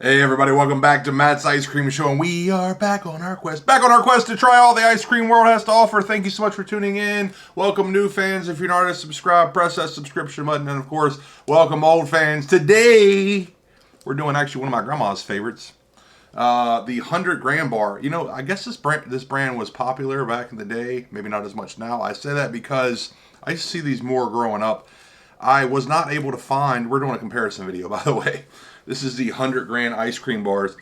Hey everybody, welcome back to Matt's Ice Cream Show, and we are back on our quest to try all the ice cream world has to offer. Thank you so much for tuning in. Welcome new fans. If you're not already subscribed, press that subscription button, and of course, welcome old fans. Today, we're doing actually one of my grandma's favorites, the 100-gram bar. You know, I guess this brand was popular back in the day, maybe not as much now. I say that because I used to see these more growing up. I was not able to find, we're doing a comparison video, by the way. This is the 100-gram ice cream bars.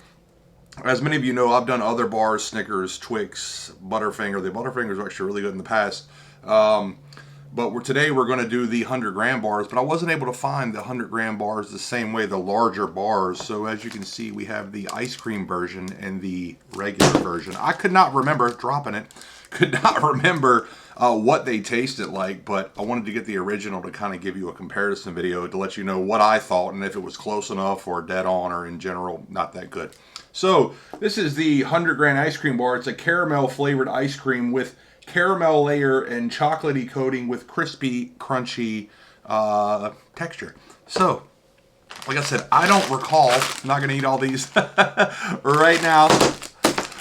As many of you know, I've done other bars, Snickers, Twix, Butterfinger. The Butterfingers are actually really good in the past. But today we're going to do the 100-gram bars, but I wasn't able to find the 100-gram bars the same way, the larger bars. So as you can see, we have the ice cream version and the regular version. I could not remember, could not remember what they tasted like, but I wanted to get the original to kind of give you a comparison video to let you know what I thought and if it was close enough or dead on or in general not that good. So this is the 100-gram ice cream bar. It's a caramel flavored ice cream with caramel layer and chocolatey coating with crispy, crunchy texture. So, like I said, I don't recall, I'm not going to eat all these right now.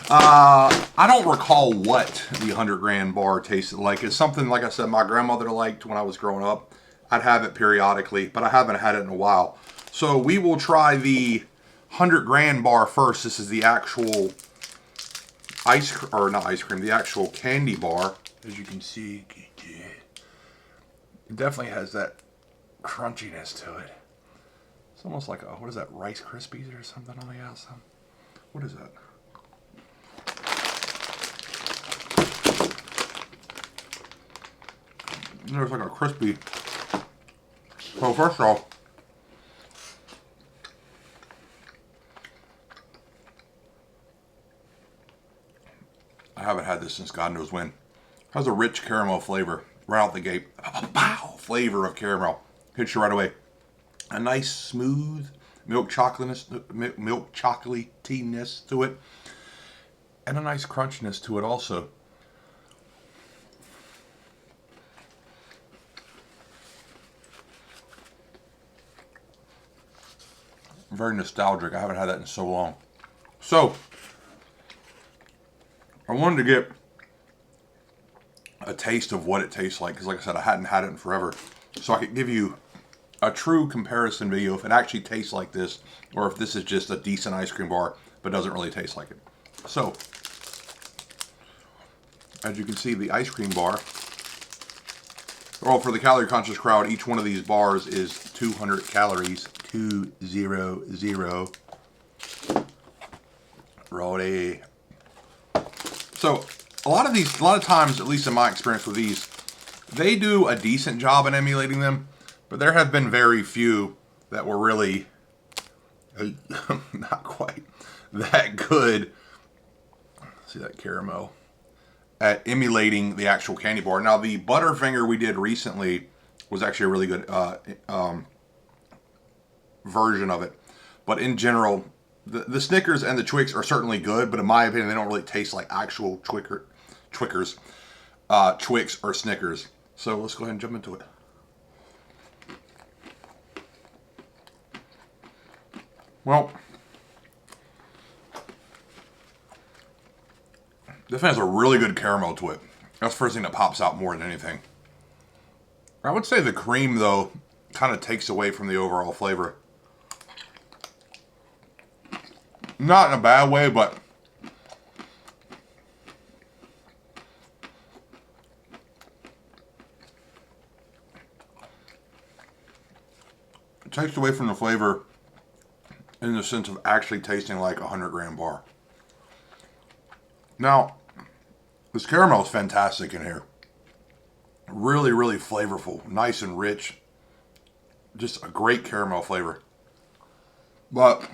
I don't recall what the 100-gram bar tasted like. It's something, like I said, my grandmother liked when I was growing up. I'd have it periodically, but I haven't had it in a while. So we will try the 100-gram bar first. This is the actual the actual candy bar. As you can see, it definitely has that crunchiness to it. It's almost like what is that, Rice Krispies or something on the outside? What is that? There's like a crispy. So first off, I haven't had this since God knows when. It has a rich caramel flavor right out the gate. Pow! Flavor of caramel. Hits you right away. A nice smooth milk chocolatiness to it. And a nice crunchiness to it also. Very nostalgic. I haven't had that in so long. So, I wanted to get a taste of what it tastes like, because like I said, I hadn't had it in forever. So I could give you a true comparison video if it actually tastes like this, or if this is just a decent ice cream bar, but doesn't really taste like it. So, as you can see, the ice cream bar, well, for the calorie conscious crowd, each one of these bars is 200 calories. 200. Rolly. So a lot of times, at least in my experience with these, they do a decent job in emulating them, but there have been very few that were really not quite that good. See that caramel at emulating the actual candy bar. Now the Butterfinger we did recently was actually a really good version of it, but in general, the Snickers and the Twix are certainly good, but in my opinion, they don't really taste like actual Twix or Snickers. So let's go ahead and jump into it. Well, this has a really good caramel to it. That's the first thing that pops out more than anything. I would say the cream, though, kind of takes away from the overall flavor. Not in a bad way, but it takes away from the flavor in the sense of actually tasting like a 100-gram bar. Now, this caramel is fantastic in here. Really, really flavorful. Nice and rich. Just a great caramel flavor. But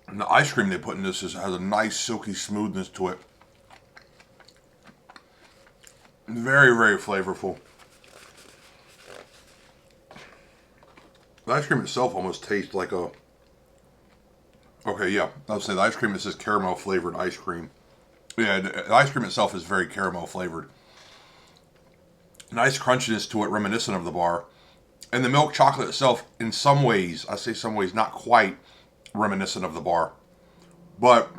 and the ice cream they put in this has a nice silky smoothness to it. Very, very flavorful. The ice cream itself almost tastes like a... Okay, yeah, I would say the ice cream is just caramel flavored ice cream. Yeah, the ice cream itself is very caramel flavored. Nice crunchiness to it, reminiscent of the bar. And the milk chocolate itself, in some ways, I say some ways, not quite reminiscent of the bar. But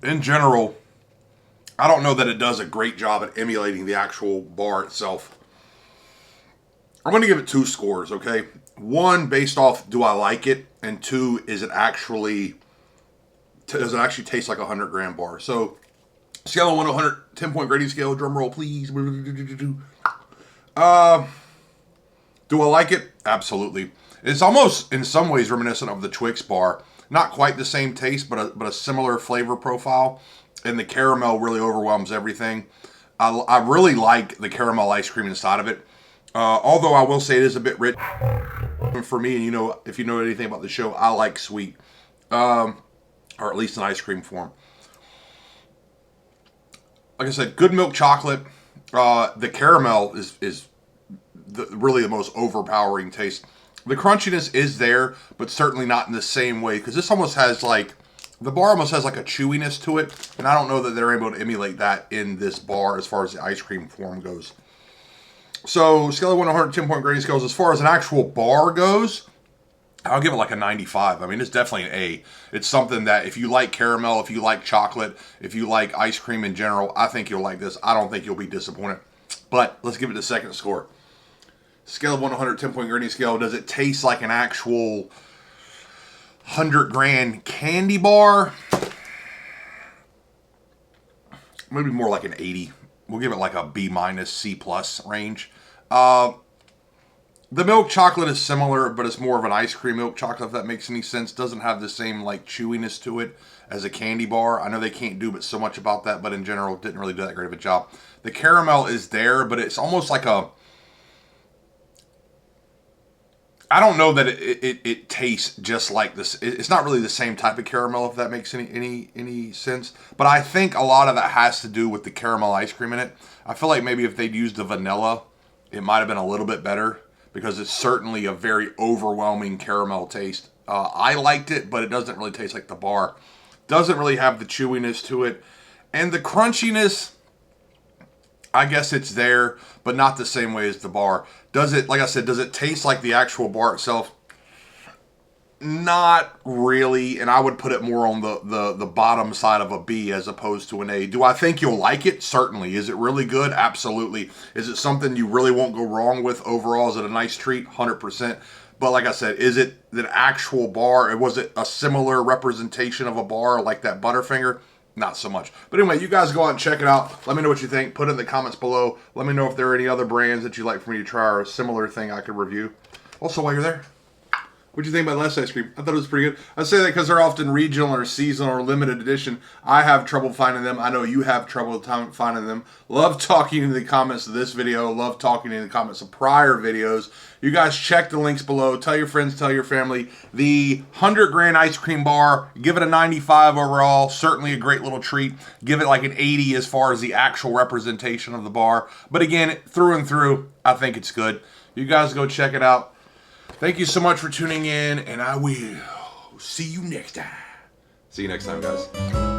in general, I don't know that it does a great job at emulating the actual bar itself. I'm going to give it 2 scores, okay? 1, based off, do I like it? And 2, does it actually taste like a 100-gram bar? So, scale of 1 to 100, 10-point grading scale, drum roll, please. Do I like it? Absolutely. It's almost, in some ways, reminiscent of the Twix bar. Not quite the same taste, but a similar flavor profile. And the caramel really overwhelms everything. I really like the caramel ice cream inside of it. Although I will say it is a bit rich for me. And you know, if you know anything about the show, I like sweet. Or at least in ice cream form. Like I said, good milk chocolate. The caramel is really the most overpowering taste. The crunchiness is there, but certainly not in the same way, because this almost has like, the bar almost has like a chewiness to it, and I don't know that they're able to emulate that in this bar as far as the ice cream form goes. So, scale of 1 to 100, 10-point grading scales. As far as an actual bar goes, I'll give it like a 95. I mean, it's definitely an A. It's something that if you like caramel, if you like chocolate, if you like ice cream in general, I think you'll like this. I don't think you'll be disappointed. But let's give it the second score. Scale of 1 to 100, 10-point grading scale. Does it taste like an actual 100-gram candy bar? Maybe more like an 80. We'll give it like a B minus, C plus range. The milk chocolate is similar, but it's more of an ice cream milk chocolate, if that makes any sense. Doesn't have the same like chewiness to it as a candy bar. I know they can't do but so much about that, but in general, didn't really do that great of a job. The caramel is there, but it's almost like a, I don't know that it tastes just like this. It's not really the same type of caramel, if that makes any sense. But I think a lot of that has to do with the caramel ice cream in it. I feel like maybe if they'd used the vanilla, it might have been a little bit better, because it's certainly a very overwhelming caramel taste. I liked it, but it doesn't really taste like the bar. Doesn't really have the chewiness to it. And the crunchiness, I guess it's there, but not the same way as the bar. Does it, like I said, does it taste like the actual bar itself? Not really, and I would put it more on the bottom side of a B as opposed to an A. Do I think you'll like it? Certainly. Is it really good? Absolutely. Is it something you really won't go wrong with overall? Is it a nice treat? 100%. But like I said, is it the actual bar? Was it a similar representation of a bar like that Butterfinger? Not so much. But anyway, you guys go out and check it out. Let me know what you think. Put it in the comments below. Let me know if there are any other brands that you'd like for me to try or a similar thing I could review. Also, while you're there, what'd you think about last ice cream? I thought it was pretty good. I say that because they're often regional or seasonal or limited edition. I have trouble finding them. I know you have trouble finding them. Love talking in the comments of this video. Love talking in the comments of prior videos. You guys check the links below. Tell your friends, tell your family. The 100-gram ice cream bar, give it a 95 overall. Certainly a great little treat. Give it like an 80 as far as the actual representation of the bar. But again, through and through, I think it's good. You guys go check it out. Thank you so much for tuning in, and I will see you next time. See you next time, guys.